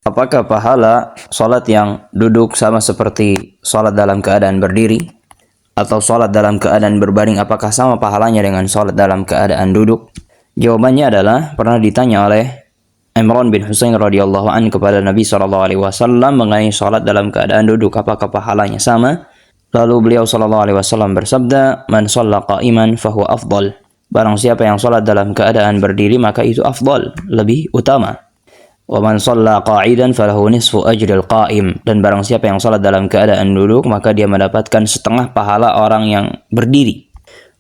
Apakah pahala sholat yang duduk sama seperti sholat dalam keadaan berdiri? Atau sholat dalam keadaan berbaring, apakah sama pahalanya dengan sholat dalam keadaan duduk? Jawabannya adalah, pernah ditanya oleh Imran bin Husain radhiyallahu anhu kepada Nabi SAW mengenai sholat dalam keadaan duduk, apakah pahalanya sama? Lalu beliau SAW bersabda, "Man shalla qa'iman fahuwa afdal." Barang siapa yang sholat dalam keadaan berdiri, maka itu afdal, lebih utama. Wa man shalla qa'idan falahu nisfu ajril qa'im. Dan barang siapa yang salat dalam keadaan duduk, maka dia mendapatkan setengah pahala orang yang berdiri.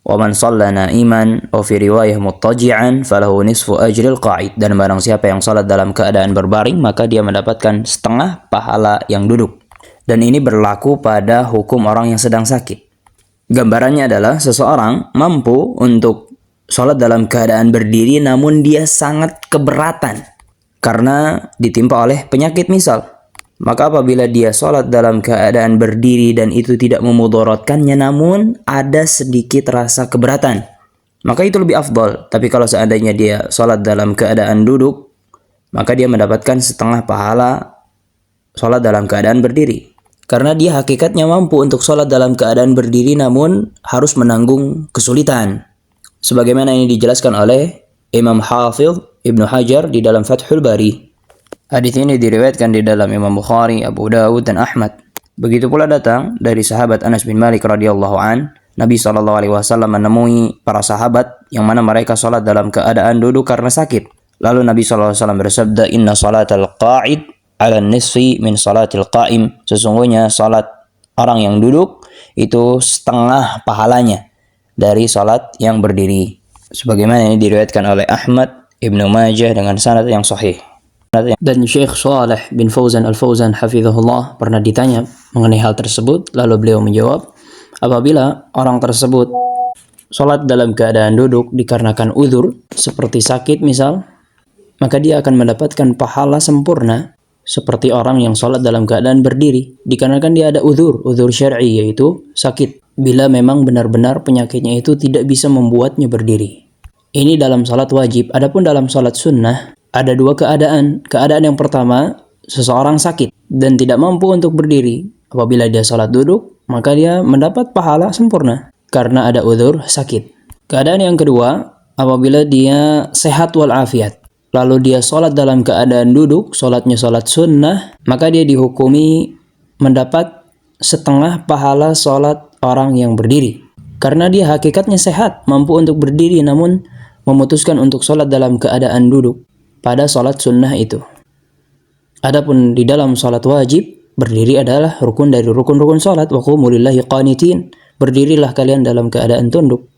Wa man shalla na'iman aw fi riwayah muttaji'an falahu nisfu ajril qa'id. Dan barang siapa yang salat dalam keadaan berbaring, maka dia mendapatkan setengah pahala yang duduk. Dan ini berlaku pada hukum orang yang sedang sakit. Gambarannya adalah seseorang mampu untuk salat dalam keadaan berdiri, namun dia sangat keberatan karena ditimpa oleh penyakit misal. Maka apabila dia sholat dalam keadaan berdiri dan itu tidak memudaratkannya, namun ada sedikit rasa keberatan, maka itu lebih afdal. Tapi kalau seandainya dia sholat dalam keadaan duduk, maka dia mendapatkan setengah pahala sholat dalam keadaan berdiri. Karena dia hakikatnya mampu untuk sholat dalam keadaan berdiri, namun harus menanggung kesulitan. Sebagaimana ini dijelaskan oleh Imam Hafidh Ibnu Hajar di dalam Fathul Bari. Hadis ini diriwayatkan di dalam Imam Bukhari, Abu Dawud dan Ahmad. Begitu pula datang dari sahabat Anas bin Malik radhiyallahu an, Nabi SAW menemui para sahabat yang mana mereka salat dalam keadaan duduk karena sakit. Lalu Nabi SAW bersabda, "Inna salatal qa'id 'ala nisfi min salatil qa'im." Sesungguhnya salat orang yang duduk itu setengah pahalanya dari salat yang berdiri. Sebagaimana ini diriwayatkan oleh Ahmad, Ibnu Majah dengan sanad yang sahih. Dan Syekh Shalih bin Fauzan Al-Fauzan hafizahullah pernah ditanya mengenai hal tersebut, lalu beliau menjawab, apabila orang tersebut sholat dalam keadaan duduk dikarenakan uzur seperti sakit misal, maka dia akan mendapatkan pahala sempurna seperti orang yang sholat dalam keadaan berdiri, dikarenakan dia ada uzur syar'i, yaitu sakit, bila memang benar-benar penyakitnya itu tidak bisa membuatnya berdiri. Ini dalam salat wajib. Adapun dalam salat sunnah ada dua keadaan. Keadaan yang pertama, seseorang sakit dan tidak mampu untuk berdiri. Apabila dia salat duduk, maka dia mendapat pahala sempurna karena ada uzur sakit. Keadaan yang kedua, apabila dia sehat walafiat, lalu dia salat dalam keadaan duduk, salatnya salat sunnah, maka dia dihukumi mendapat setengah pahala salat orang yang berdiri. Karena dia hakikatnya sehat, mampu untuk berdiri, namun memutuskan untuk sholat dalam keadaan duduk pada sholat sunnah itu. Adapun di dalam sholat wajib, berdiri adalah rukun dari rukun-rukun sholat. Wa qumu lillahi qanitin. Berdirilah kalian dalam keadaan tunduk.